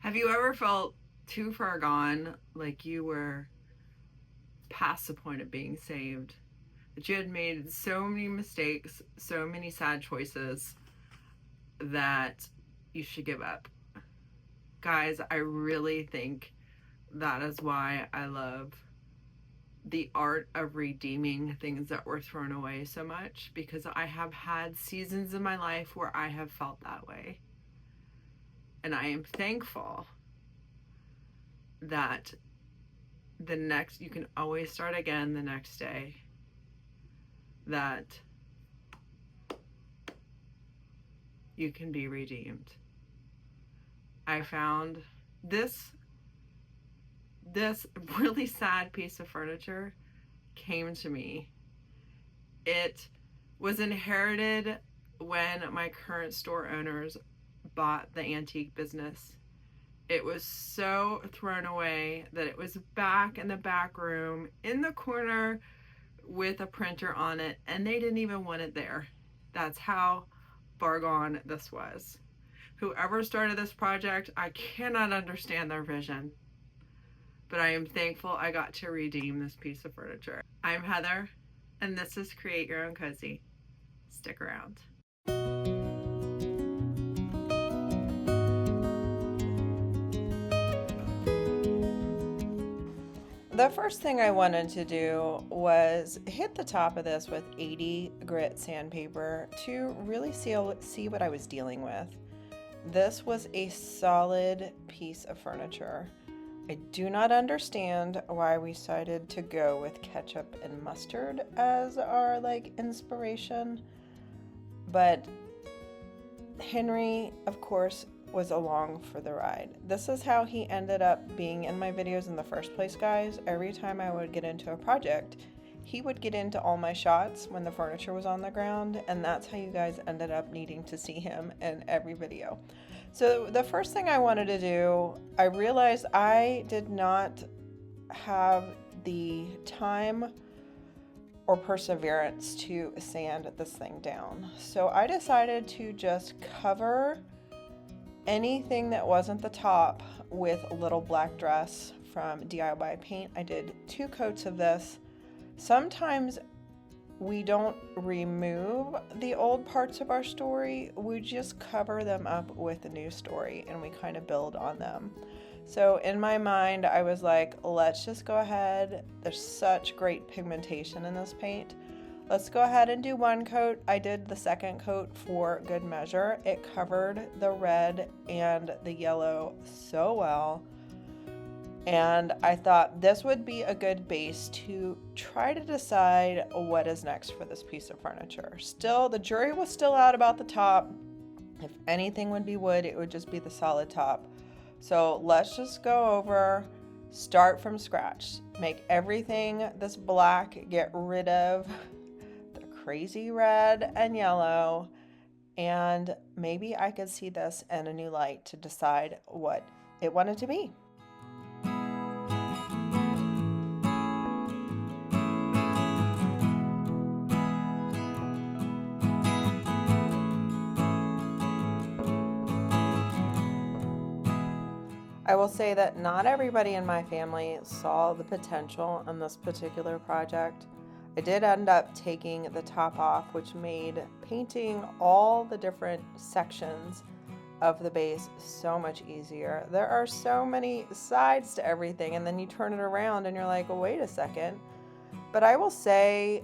Have you ever felt too far gone, like you were past the point of being saved? That you had made so many mistakes, so many sad choices that you should give up? Guys, I really think that is why I love the art of redeeming things that were thrown away so much, because I have had seasons in my life where I have felt that way. And I am thankful that you can always start again the next day. That you can be redeemed. I found this really sad piece of furniture came to me. It was inherited when my current store owners bought the antique business. It was so thrown away that it was back in the back room in the corner with a printer on it, and they didn't even want it there. That's how far gone this was. Whoever started this project, I cannot understand their vision, but I am thankful I got to redeem this piece of furniture. I'm Heather, and this is Create Your Own Cozy. Stick around. The first thing I wanted to do was hit the top of this with 80 grit sandpaper to really see what I was dealing with. This was a solid piece of furniture. I do not understand why we decided to go with ketchup and mustard as our inspiration, but Henry, of course, was along for the ride. This is how he ended up being in my videos in the first place, guys. Every time I would get into a project, he would get into all my shots when the furniture was on the ground, and that's how you guys ended up needing to see him in every video. So the first thing I wanted to do, I realized I did not have the time or perseverance to sand this thing down. So I decided to just cover anything that wasn't the top with Little Black Dress from DIY Paint. I did 2 coats of this. Sometimes we don't remove the old parts of our story, we just cover them up with a new story and we kind of build on them. So in my mind, I was like, let's just go ahead. There's such great pigmentation in this paint. Let's go ahead and do 1 coat. I did the 2nd coat for good measure. It covered the red and the yellow so well. And I thought this would be a good base to try to decide what is next for this piece of furniture. Still, the jury was still out about the top. If anything would be wood, it would just be the solid top. So let's just go over, start from scratch. Make everything this black, get rid of the crazy red and yellow, and maybe I could see this in a new light to decide what it wanted to be. I will say that not everybody in my family saw the potential in this particular project. I did end up taking the top off, which made painting all the different sections of the base so much easier. There are so many sides to everything, and then you turn it around and you're like, oh, wait a second. But I will say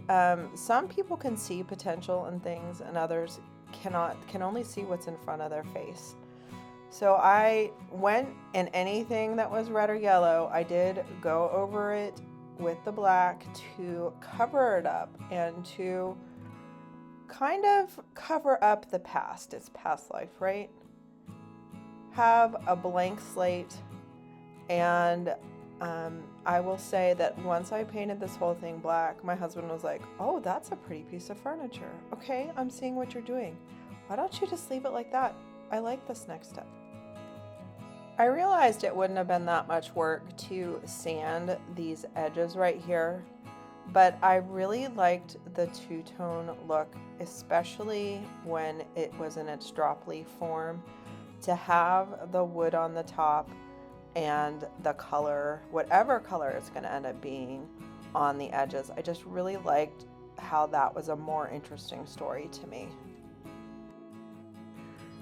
some people can see potential in things and others can only see what's in front of their face. So I went in anything that was red or yellow, I did go over it with the black to cover it up and to kind of cover up the past. It's past life, right? Have a blank slate. And I will say that once I painted this whole thing black, my husband was like, oh, that's a pretty piece of furniture. Okay, I'm seeing what you're doing. Why don't you just leave it like that? I like this next step. I realized it wouldn't have been that much work to sand these edges right here, but I really liked the two-tone look, especially when it was in its drop leaf form. to have the wood on the top and the color, whatever color it's going to end up being, on the edges. I just really liked how that was a more interesting story to me.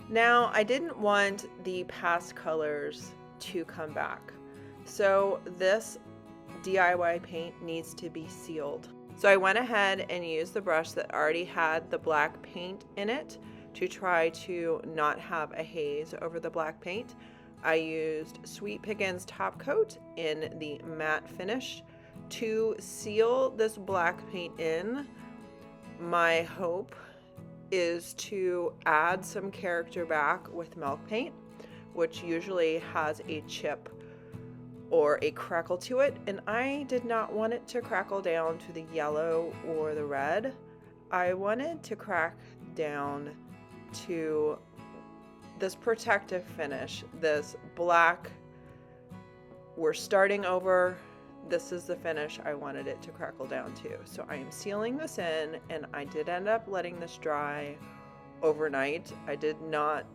Now, I didn't want the past colors to come back, so this DIY paint needs to be sealed. So I went ahead and used the brush that already had the black paint in it to try to not have a haze over the black paint. I used Sweet Pickins top coat in the matte finish to seal this black paint in. My hope is to add some character back with milk paint, which usually has a chip or a crackle to it, and I did not want it to crackle down to the yellow or the red. I wanted to crack down to this protective finish, this black, we're starting over, this is the finish I wanted it to crackle down to. So I am sealing this in, and I did end up letting this dry overnight. I did not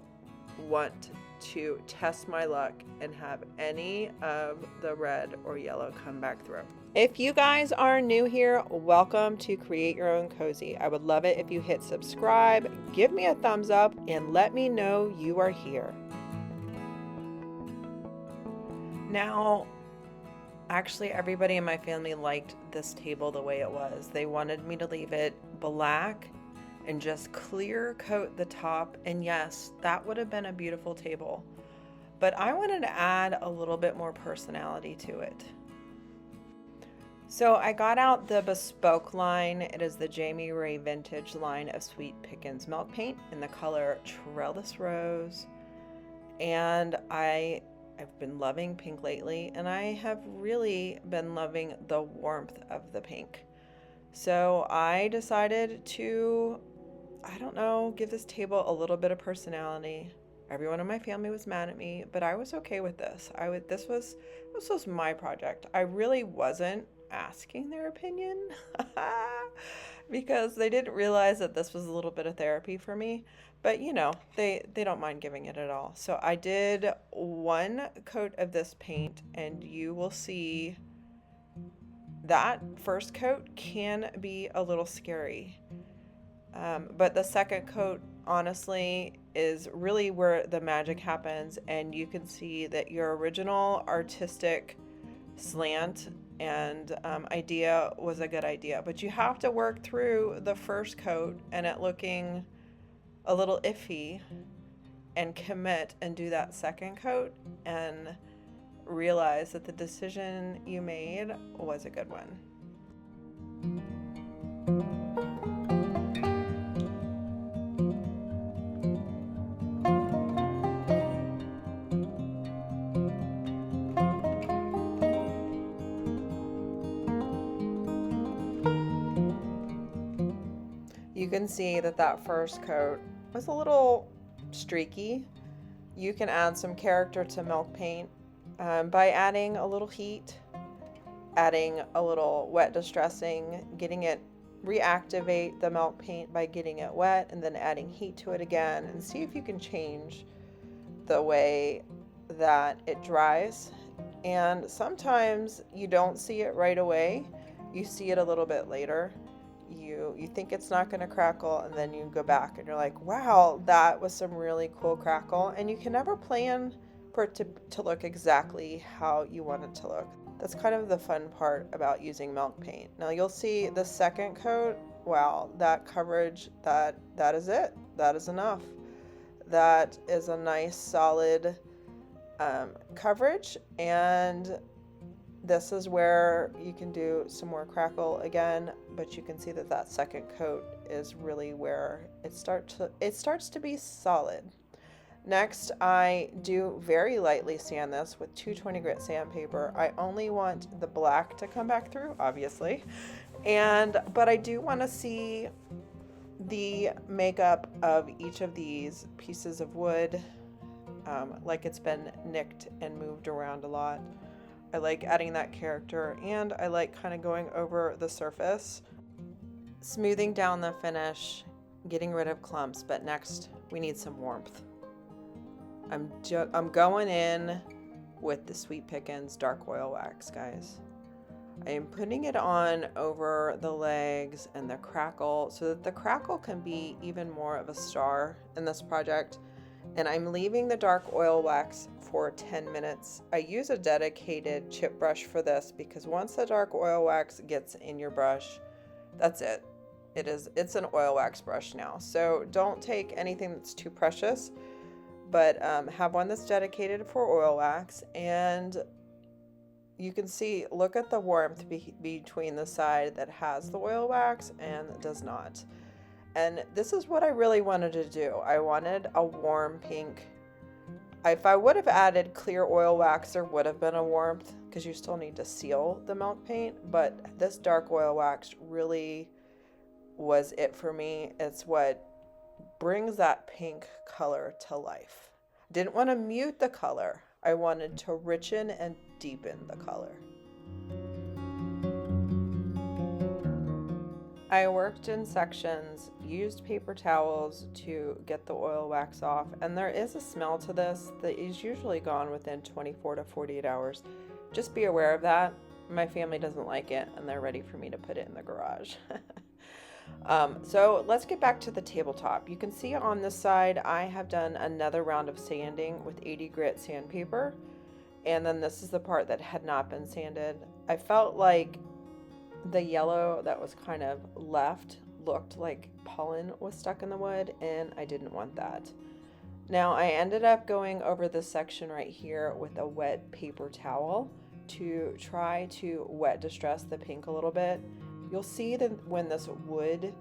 want to test my luck and have any of the red or yellow come back through. If you guys are new here, welcome to Create Your Own Cozy. I would love it if you hit subscribe, give me a thumbs up, and let me know you are here. Now, actually, everybody in my family liked this table the way it was. They wanted me to leave it black and just clear coat the top, and yes, that would have been a beautiful table. But I wanted to add a little bit more personality to it. So I got out the bespoke line. It is the Jamie Ray Vintage line of Sweet Pickins milk paint in the color Trellis Rose. And I've been loving pink lately, and I have really been loving the warmth of the pink. So I decided to, I don't know, give this table a little bit of personality. Everyone in my family was mad at me, but I was okay with this. This was my project. I really wasn't asking their opinion because they didn't realize that this was a little bit of therapy for me. But you know, they don't mind giving it at all. So I did one coat of this paint, and you will see that first coat can be a little scary. But the second coat, honestly, is really where the magic happens, and you can see that your original artistic slant and idea was a good idea. But you have to work through the first coat and it looking a little iffy and commit and do that second coat and realize that the decision you made was a good one. You can see that first coat was a little streaky. You can add some character to milk paint by adding a little heat, adding a little wet distressing, getting it reactivate the milk paint by getting it wet, and then adding heat to it again, and see if you can change the way that it dries. And sometimes you don't see it right away. You see it a little bit later. You think it's not going to crackle, and then you go back and you're like, wow, that was some really cool crackle. And you can never plan for it to look exactly how you want it to look. That's kind of the fun part about using milk paint. Now you'll see the second coat, wow, that coverage, that is it. That is enough. That is a nice solid coverage, and this is where you can do some more crackle again, but you can see that second coat is really where it starts to be solid. Next, I do very lightly sand this with 220 grit sandpaper. I only want the black to come back through, obviously, but I do want to see the makeup of each of these pieces of wood, like it's been nicked and moved around a lot. I like adding that character, and I like kind of going over the surface, smoothing down the finish, getting rid of clumps. But next, we need some warmth. I'm going in with the Sweet Pickins dark oil wax, guys. I am putting it on over the legs and the crackle so that the crackle can be even more of a star in this project. And I'm leaving the dark oil wax for 10 minutes. I use a dedicated chip brush for this because once the dark oil wax gets in your brush, that's it. It's an oil wax brush now. So don't take anything that's too precious, but have one that's dedicated for oil wax. And you can see, look at the warmth between the side that has the oil wax and does not. And this is what I really wanted to do. I wanted a warm pink. If I would have added clear oil wax, there would have been a warmth because you still need to seal the milk paint. But this dark oil wax really was it for me. It's what brings that pink color to life. Didn't want to mute the color. I wanted to richen and deepen the color. I worked in sections, used paper towels to get the oil wax off, and there is a smell to this that is usually gone within 24 to 48 hours. Just be aware of that. My family doesn't like it, and they're ready for me to put it in the garage. So let's get back to the tabletop. You can see on this side I have done another round of sanding with 80 grit sandpaper, and then this is the part that had not been sanded. I felt like the yellow that was kind of left looked like pollen was stuck in the wood, and I didn't want that. Now I ended up going over this section right here with a wet paper towel to try to wet distress the pink a little bit. You'll see that when this wood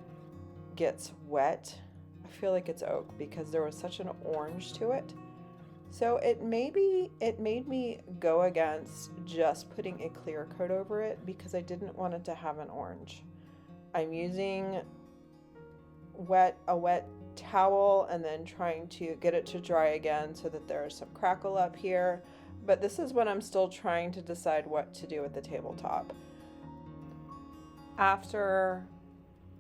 gets wet, I feel like it's oak because there was such an orange to it. So it made me go against just putting a clear coat over it because I didn't want it to have an orange. I'm using a wet towel and then trying to get it to dry again so that there's some crackle up here. But this is when I'm still trying to decide what to do with the tabletop. After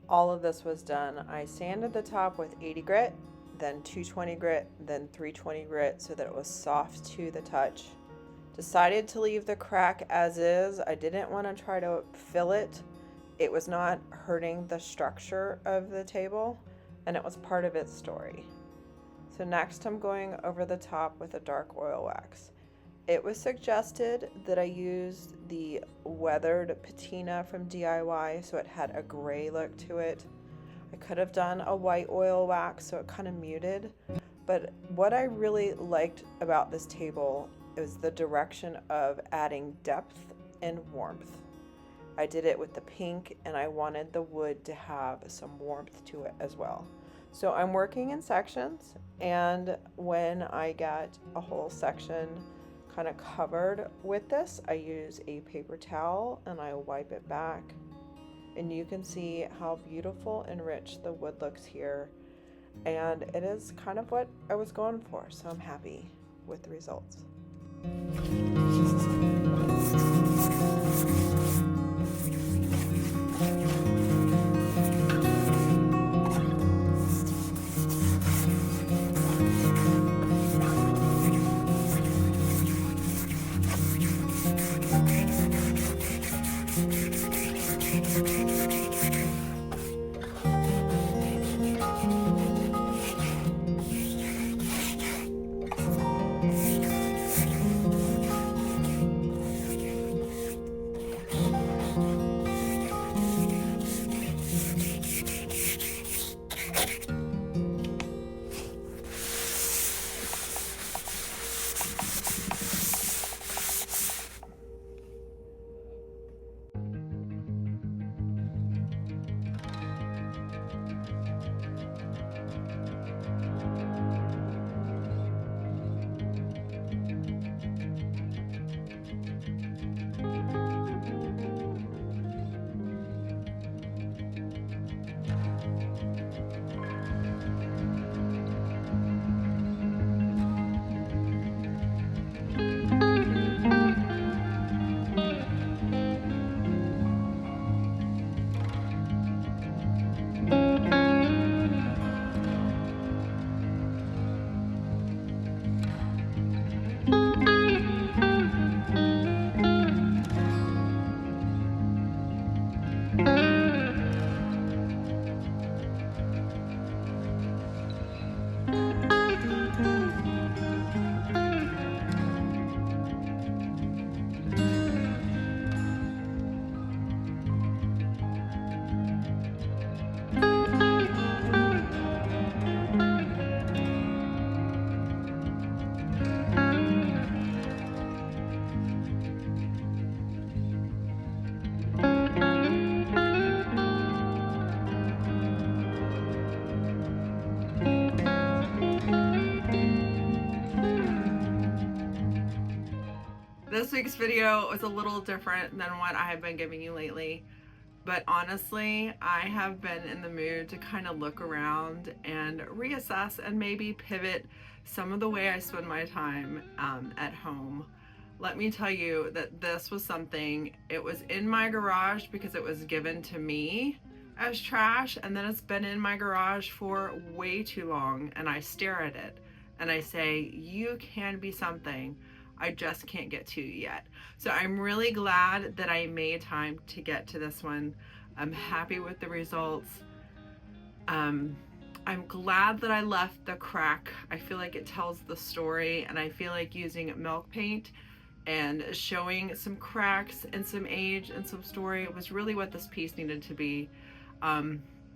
all of this was done, I sanded the top with 80 grit, then 220 grit, then 320 grit so that it was soft to the touch. Decided to leave the crack as is. I didn't want to try to fill it. It was not hurting the structure of the table, and it was part of its story. So next I'm going over the top with a dark oil wax. It was suggested that I use the weathered patina from DIY so it had a gray look to it. I could have done a white oil wax so it kind of muted, but what I really liked about this table is the direction of adding depth and warmth. I did it with the pink, and I wanted the wood to have some warmth to it as well. So I'm working in sections, and when I get a whole section kind of covered with this, I use a paper towel and I wipe it back, and you can see how beautiful and rich the wood looks here, and it is kind of what I was going for, so I'm happy with the results. This week's video was a little different than what I have been giving you lately, but honestly, I have been in the mood to kind of look around and reassess and maybe pivot some of the way I spend my time at home. Let me tell you that this was something, it was in my garage because it was given to me as trash, and then it's been in my garage for way too long, and I stare at it and I say, you can be something, I just can't get to you yet. So I'm really glad that I made time to get to this one. I'm happy with the results. I'm glad that I left the crack. I feel like it tells the story, and I feel like using milk paint and showing some cracks and some age and some story was really what this piece needed to be.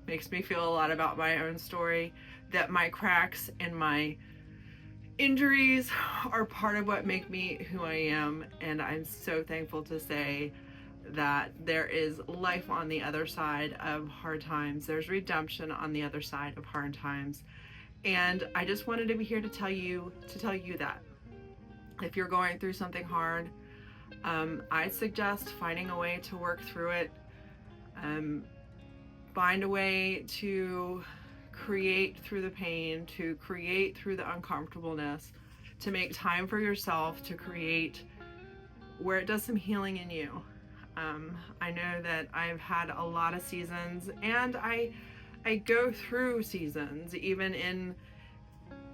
Makes me feel a lot about my own story, that my cracks and my injuries are part of what make me who I am, and I'm so thankful to say that there is life on the other side of hard times. There's redemption on the other side of hard times, and I just wanted to be here to tell you that if you're going through something hard, I suggest finding a way to work through it. Find a way to create through the pain, to create through the uncomfortableness, to make time for yourself, to create where it does some healing in you. I know that I've had a lot of seasons, and I go through seasons, even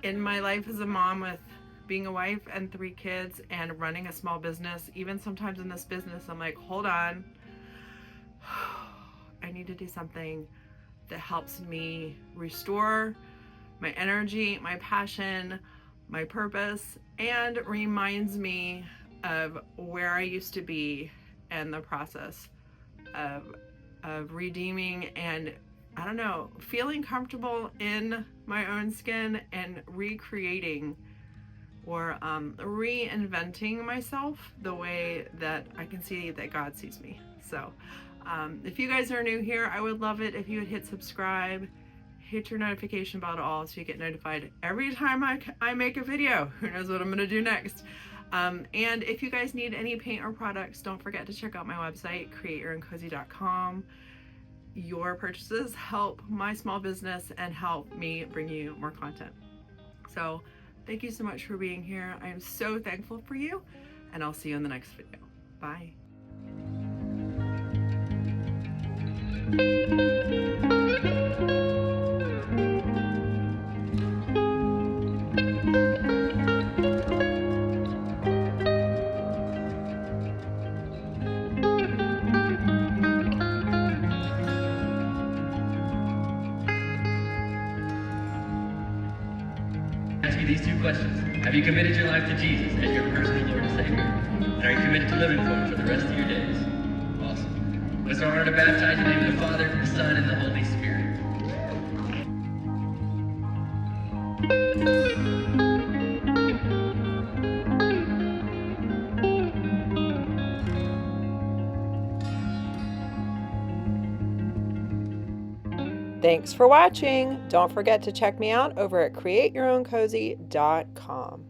in my life as a mom, with being a wife and 3 kids and running a small business. Even sometimes in this business, I'm like, hold on, I need to do something that helps me restore my energy, my passion, my purpose, and reminds me of where I used to be and the process of redeeming and, I don't know, feeling comfortable in my own skin and recreating or reinventing myself the way that I can see that God sees me. So if you guys are new here, I would love it if you would hit subscribe, hit your notification bell to all so you get notified every time I make a video. Who knows what I'm gonna do next. And if you guys need any paint or products, don't forget to check out my website, createyourowncosy.com. Your purchases help my small business and help me bring you more content. So thank you so much for being here. I am so thankful for you, and I'll see you in the next video. Bye. Ask you these 2 questions. Have you committed your life to Jesus as your personal Lord and Savior? And are you committed to living for Him for the rest of your days? Awesome. Let's honor to baptize in the name of the Father, the Son, and the Holy Spirit. Thanks for watching. Don't forget to check me out over at createyourowncosy.com.